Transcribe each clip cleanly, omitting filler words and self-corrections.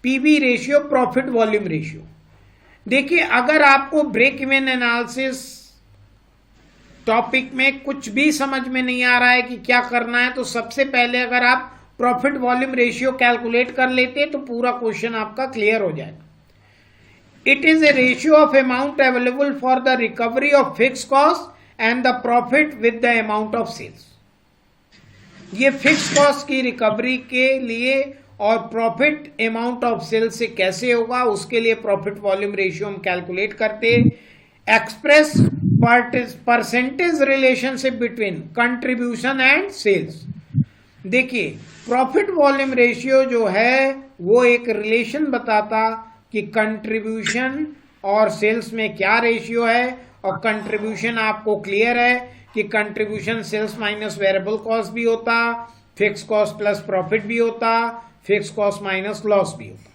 PV ratio, profit volume ratio. देखिए, अगर आपको ब्रेक इवन एनालिसिस टॉपिक में कुछ भी समझ में नहीं आ रहा है कि क्या करना है, तो सबसे पहले अगर आप प्रॉफिट वॉल्यूम रेशियो कैलकुलेट कर लेते तो पूरा क्वेश्चन आपका क्लियर हो जाएगा। It is a ratio of amount available for the recovery of fix cost and the profit with the amount of sales. ये फिक्स कॉस्ट की रिकवरी के लिए और प्रॉफिट अमाउंट ऑफ सेल्स से कैसे होगा, उसके लिए प्रॉफिट वॉल्यूम रेशियो हम कैलकुलेट करते। Express percentage relationship between contribution and sales. देखिए, प्रॉफिट वॉल्यूम रेशियो जो है वो एक रिलेशन बताता कि कंट्रीब्यूशन और सेल्स में क्या रेशियो है, और कंट्रीब्यूशन आपको क्लियर है कि contribution sales minus variable cost भी होता, फिक्स कॉस्ट प्लस प्रॉफिट भी होता, फिक्स कॉस्ट माइनस लॉस भी होता।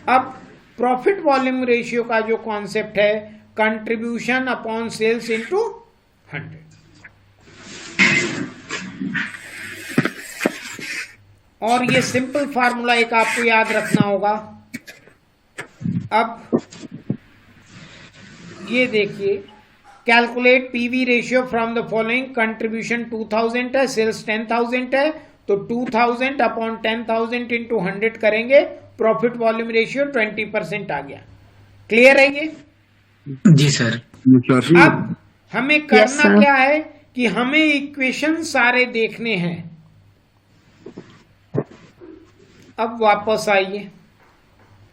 अब प्रॉफिट वॉल्यूम रेशियो का जो कॉन्सेप्ट है, कंट्रीब्यूशन अपॉन सेल्स इंटू 100। और ये सिंपल फार्मूला एक आपको याद रखना होगा। अब ये देखिए, calculate PV ratio from the following. Contribution 2000 है, सेल्स 10,000 है, तो 2000 अपॉन 10,000 इंटू 100 करेंगे, प्रॉफिट वॉल्यूम रेशियो 20% आ गया। क्लियर है ये? जी सर। अब हमें करना क्या है कि हमें इक्वेशन सारे देखने हैं। अब वापस आइए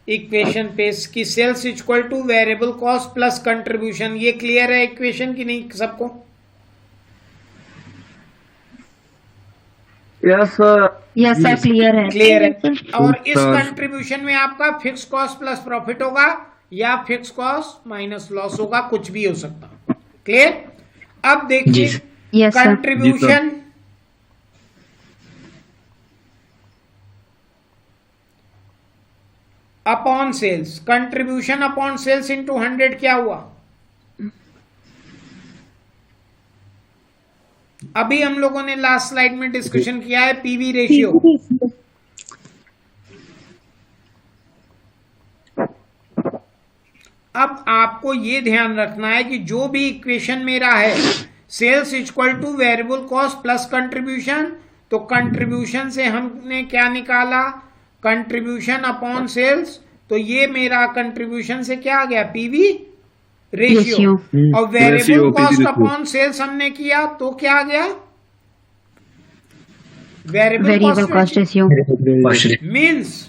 इक्वेशन पे कि sales equal to variable cost plus contribution. ये क्लियर है इक्वेशन की नहीं सबको? Yes sir. Yes sir, clear है। क्लियर है। और इस कंट्रीब्यूशन में आपका फिक्स कॉस्ट प्लस प्रॉफिट होगा या फिक्स कॉस्ट माइनस लॉस होगा, कुछ भी हो सकता। क्लियर? अब देखिए contribution upon sales, contribution upon sales into 100 क्या हुआ? अभी हम लोगों ने लास्ट स्लाइड में डिस्कशन किया है पीवी रेशियो। अब आपको ये ध्यान रखना है कि जो भी इक्वेशन मेरा है, sales equal to variable cost plus contribution, तो कंट्रीब्यूशन से हमने क्या निकाला? Contribution upon sales. तो ये मेरा कंट्रीब्यूशन से क्या आ गया? PV ratio. और वेरिएबल कॉस्ट अपॉन सेल्स हमने किया तो क्या आ गया? Variable cost ratio. मीन्स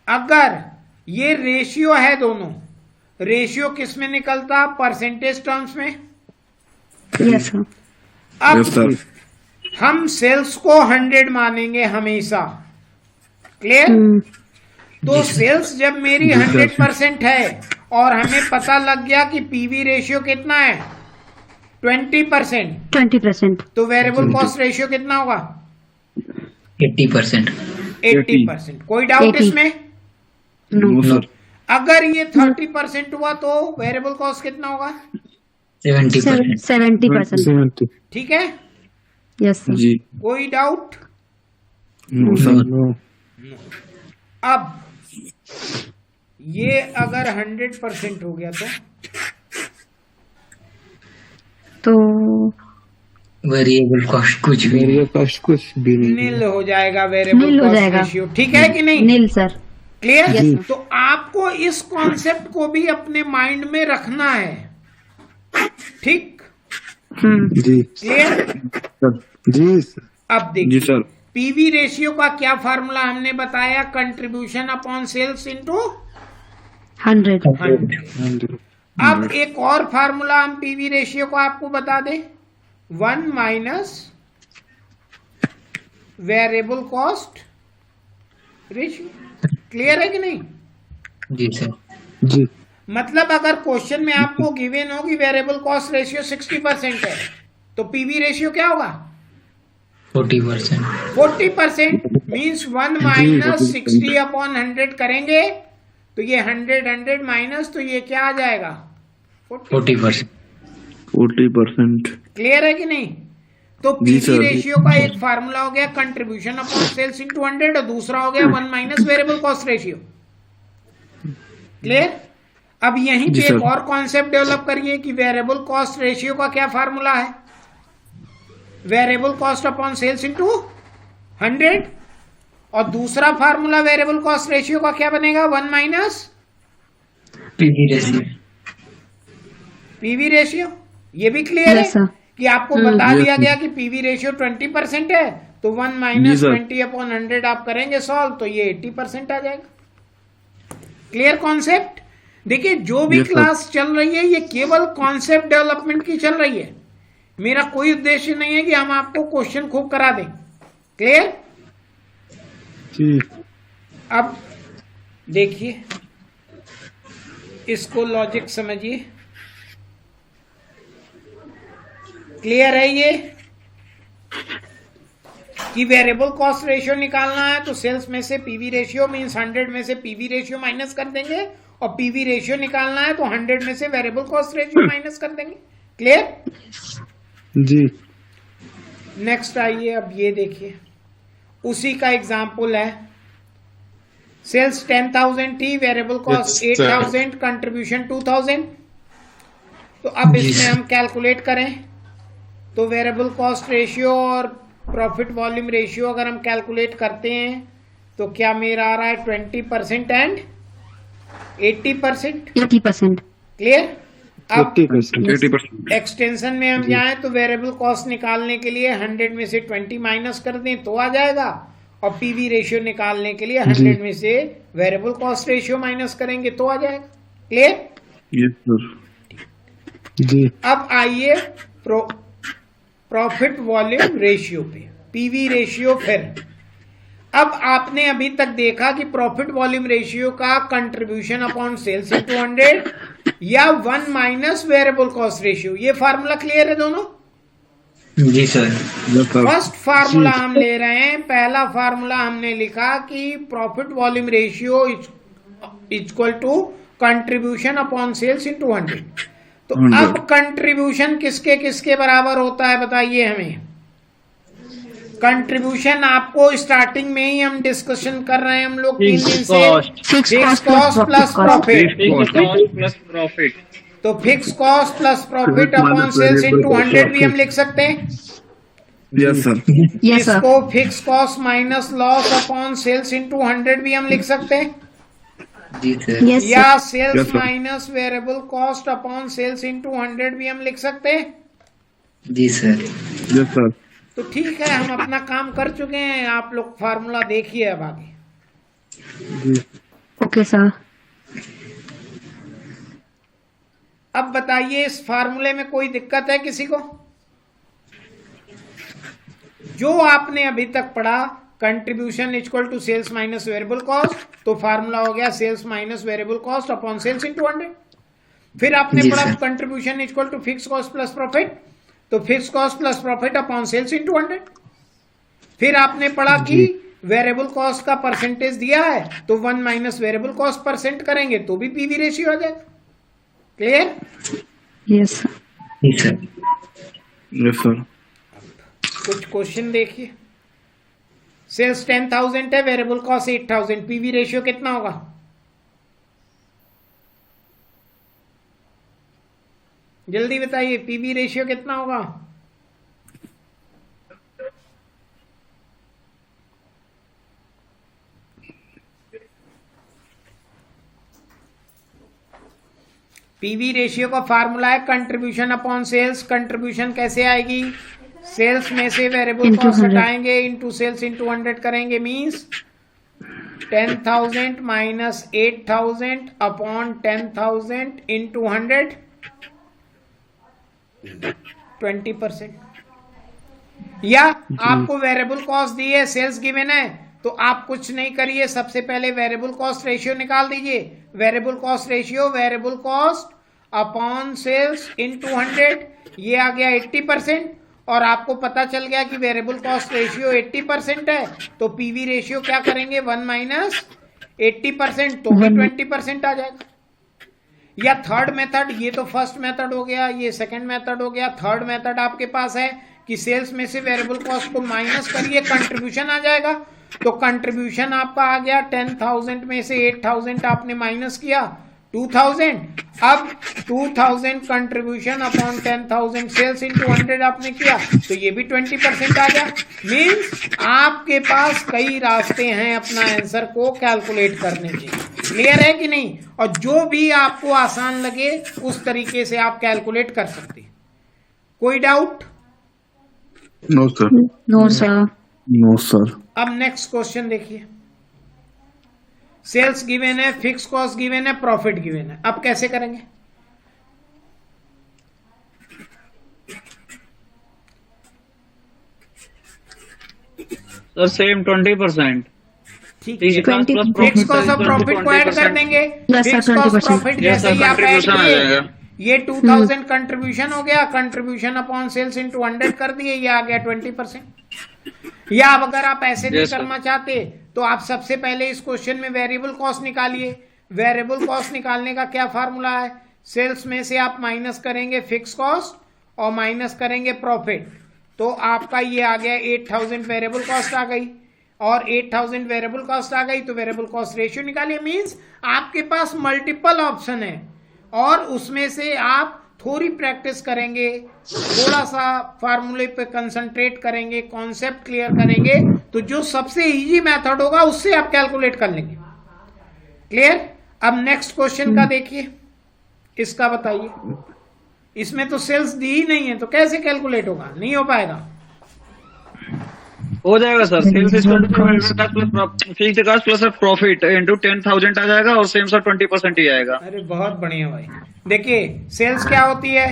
अगर ये रेशियो है, दोनों रेशियो किस में निकलता? परसेंटेज टर्म्स में। Yes sir. अब हम सेल्स को 100 मानेंगे हमेशा। क्लियर? तो सेल्स जब मेरी 100% है और हमें पता लग गया कि पीवी रेशियो कितना है? 20%। तो वेरिएबल कॉस्ट रेशियो कितना होगा? 80%। 80%। कोई डाउट इसमें? No sir. अगर ये 30% हुआ तो वेरिएबल कॉस्ट कितना होगा? 70%। ठीक है? Yes sir. जी। कोई डाउट? No sir. अब ये अगर 100% हो गया तो वेरिएबल कॉस्ट कुछ भी नहीं, नील हो जाएगा वेरिएबल कॉस्ट रेशियो। ठीक है कि नहीं? नील सर। क्लियर? तो आपको इस कॉन्सेप्ट को भी अपने माइंड में रखना है। ठीक? जी। क्लियर? जी सर। अब देखिए, जी सर। पीवी रेशियो का क्या फार्मूला हमने बताया? Contribution upon sales into 100। अब एक और फार्मूला हम पीवी रेशियो को आपको बता दें, 1 minus variable cost ratio. Clear है कि नहीं? जी सर। जी। मतलब अगर क्वेश्चन में आपको गिवन हो कि वेरिएबल कॉस्ट रेशियो 60% है, तो पीवी रेशियो क्या होगा? 40%। 40% मीन्स 1 माइनस 60 अपॉन 100 करेंगे तो ये 100 माइनस, तो ये क्या आ जाएगा? 40%। 40%। क्लियर है कि नहीं? तो जी पीवी सर। रेशियो का एक फार्मूला हो गया कंट्रीब्यूशन अपॉन सेल्स इनटू 100 और दूसरा हो गया 1 minus variable cost ratio. Clear? अब यहीं जी पे सर। एक और कॉन्सेप्ट डेवलप करिए कि वेरिएबल कॉस्ट रेशियो का क्या फार्मूला है, variable cost upon sales into 100 और दूसरा फार्मूला वेरिएबल कॉस्ट रेशियो का क्या बनेगा 1 minus PV ratio. PV ratio. ये भी क्लियर है Yes, sir. कि आपको बता Yes, दिया sir. गया कि पीवी रेशियो 20% है, तो 1 जी, माइनस sir. 20 अपॉन 100 आप करेंगे सॉल्व तो ये 80% आ जाएगा। Clear concept? देखिए जो भी Yes, sir. क्लास चल रही है ये केवल कॉन्सेप्ट डेवलपमेंट की चल रही है, मेरा कोई उद्देश्य नहीं है कि हम आपको क्वेश्चन खूब करा दें। क्लियर? जी अब देखिए इसको लॉजिक समझिए। क्लियर है ये कि वेरिएबल कॉस्ट रेशियो निकालना है तो सेल्स में से पीवी रेशियो मींस 100 में से पीवी रेशियो माइनस कर देंगे और पीवी रेशियो निकालना है तो 100 में से वेरिएबल कॉस्ट रेशियो माइनस कर देंगे। क्लियर? जी नेक्स्ट आइए, अब ये देखिए उसी का एग्जाम्पल है। सेल्स 10,000 थी, वेरिएबल कॉस्ट 8,000, कंट्रीब्यूशन 2,000। तो अब इसमें हम कैलकुलेट करें तो वेरिएबल कॉस्ट रेशियो और प्रॉफिट वॉल्यूम रेशियो अगर हम कैलकुलेट करते हैं तो क्या मेरा आ रहा है 20% एंड 80%। 80%. क्लियर? अब 80%। एक्सटेंशन में हम जाएं तो वेरिएबल कॉस्ट निकालने के लिए 100 में से 20 माइनस कर दें तो आ जाएगा और पीवी रेशियो निकालने के लिए 100 में से वेरिएबल कॉस्ट रेशियो माइनस करेंगे तो आ जाएगा। क्लियर? Yes sir. जी अब आइए प्रॉफिट वॉल्यूम रेशियो पे, पीवी रेशियो। फिर अब आपने अभी तक देखा कि प्रॉफिट वॉल्यूम रेशियो का कंट्रीब्यूशन अपॉन सेल्स इनटू 100 या 1 माइनस वेरिएबल कॉस्ट रेशियो, ये फार्मूला क्लियर है दोनों? जी सर। फर्स्ट फार्मूला हम ले रहे हैं, पहला फार्मूला हमने लिखा कि profit volume ratio equal to contribution upon sales into 100। तो 100। अब कंट्रीब्यूशन किसके किसके बराबर होता है बताइए हमें। कंट्रीब्यूशन आपको स्टार्टिंग में ही हम डिस्कशन कर रहे हैं हम लोग 3 दिन से, फिक्स कॉस्ट प्लस प्रॉफिट। तो fix cost plus profit upon sales into 100 भी हम लिख सकते हैं। Yes sir. Yes, sir. इसको fix cost minus loss upon sales into 100 भी हम लिख सकते हैं, जी सर। Yes, या sir. Sales Yes, sir. Minus variable cost upon sales into 100 भी हम लिख सकते हैं। जी सर। Yes sir. तो ठीक है, हम अपना काम कर चुके हैं, आप लोग फार्मूला देखिए अब आगे। जी Okay, sir. अब बताइए इस फार्मूले में कोई दिक्कत है किसी को? जो आपने अभी तक पढ़ा contribution equal to sales minus variable cost, तो फार्मूला हो गया sales minus variable cost upon sales into 100। फिर आपने जी पढ़ा sir. Contribution equal to fix cost plus profit, तो fix cost plus profit upon sales into 100। फिर आपने पढ़ा कि वेरिएबल कॉस्ट का परसेंटेज दिया है तो 1 माइनस वेरिएबल कॉस्ट परसेंट करेंगे तो भी पीवी रेशियो आ जाएगा। क्लियर? Yes, sir. जी सर। Yes sir. कुछ क्वेश्चन देखिए। सेल्स 10,000 है, वेरिएबल कॉस्ट 8,000, पीवी रेशियो कितना होगा? जल्दी बताइए पीवी रेशियो कितना होगा? पीवी रेशियो का फार्मूला है कंट्रीब्यूशन अपॉन सेल्स। कंट्रीब्यूशन कैसे आएगी? सेल्स में से वेरिएबल Into कॉस्ट 100. हटाएंगे, इनटू सेल्स इनटू 100 करेंगे, मींस 10,000 माइनस 8,000 अपॉन 10,000 इनटू 100, 20%। या आपको वेरिएबल कॉस्ट दी है, सेल्स गिवन है, तो आप कुछ नहीं करिए, सबसे पहले वेरिएबल कॉस्ट रेशियो निकाल दीजिए। Variable cost ratio variable cost upon sales into 100, ये आ गया 80%। और आपको पता चल गया कि वेरिएबल कॉस्ट रेशियो 80% है, तो पीवी रेशियो क्या करेंगे 1 माइनस 80%, तो भी 20% आ जाएगा। या थर्ड मेथड, ये तो फर्स्ट मेथड हो गया, ये सेकंड मेथड हो गया। थर्ड मेथड आपके पास है कि सेल्स में से वेरिएबल कॉस्ट को माइनस करिए, कंट्रीब्यूशन आ जाएगा। तो कंट्रीब्यूशन आपका आ गया 10,000 में से 8,000 आपने माइनस किया 2,000। अब 2,000 कंट्रीब्यूशन अपॉन 10,000 सेल्स इंटू 100 आपने किया तो ये भी 20% आ गया। मीन्स आपके पास कई रास्ते हैं अपना आंसर को कैलकुलेट करने के। क्लियर है कि नहीं? और जो भी आपको आसान लगे उस तरीके से आप कैलकुलेट कर सकते। कोई doubt? No sir. No, sir. No sir. अब नेक्स्ट क्वेश्चन देखिए। सेल्स गिवन है, फिक्स कॉस्ट गिवन है, प्रॉफिट गिवन है। अब कैसे करेंगे? Sir same 20%। ठीक है, 20% फिक्स कॉस्ट और प्रॉफिट को ऐड कर देंगे। Yes, sir, fix cost 20%. Profit जैसे ही आप ऐड कंट्रीब्यूशन आ किए, जाएगा। ये 2,000 कंट्रीब्यूशन हो गया, कंट्रीब्यूशन अपॉन सेल्स इंटू 100 कर दिए, ये आ गया 20%। या अब अगर आप ऐसे नहीं Yes, sir. करना चाहते तो आप सबसे पहले इस क्वेश्चन में वेरिएबल कॉस्ट निकालिए। वेरिएबल कॉस्ट निकालने का क्या फार्मूला है? सेल्स में से आप माइनस करेंगे फिक्स कॉस्ट और माइनस करेंगे प्रॉफिट, तो आपका ये आ गया 8,000 वेरिएबल कॉस्ट आ गई। और 8,000 वेरिएबल कॉस्ट आ गई तो वेरिएबल कॉस्ट रेशियो निकालिए। मींस आपके पास मल्टीपल ऑप्शन है और उसमें से आप थोड़ी प्रैक्टिस करेंगे, थोड़ा सा फार्मूले पे कंसंट्रेट करेंगे, कॉन्सेप्ट क्लियर करेंगे, तो जो सबसे इजी मेथड होगा उससे आप कैलकुलेट कर लेंगे। क्लियर? अब नेक्स्ट क्वेश्चन का देखिए, इसका बताइए। इसमें तो सेल्स दी ही नहीं है तो कैसे कैलकुलेट होगा? नहीं हो पाएगा। हो जाएगा sir. Sales is fixed cost plus profit into 10,000 आ जाएगा और सेम सर 20% ही आएगा। अरे बहुत बढ़िया भाई। देखिए सेल्स क्या होती है?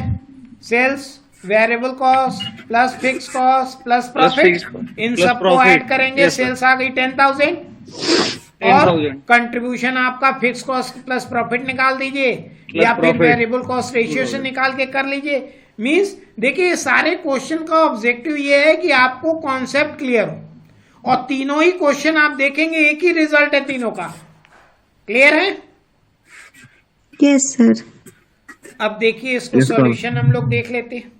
Sales variable cost plus fix cost plus profit, fixed cost इन plus सबको profit. ऐड करेंगे। Yes, sir. सेल्स आ गई 10,000 और 10,000 कंट्रीब्यूशन आपका फिक्स कॉस्ट प्लस प्रॉफिट निकाल दीजिए Plus या फिर profit. वेरिएबल कॉस्ट रेशियो से निकाल के कर लीजिए। मींस देखिए सारे क्वेश्चन का ऑब्जेक्टिव ये है कि आपको कॉन्सेप्ट क्लियर हो और तीनों ही क्वेश्चन आप देखेंगे एक ही रिजल्ट है तीनों का। क्लियर है? Yes, sir. अब देखिए इसको Yes, sir. सॉल्यूशन हम लोग देख लेते हैं।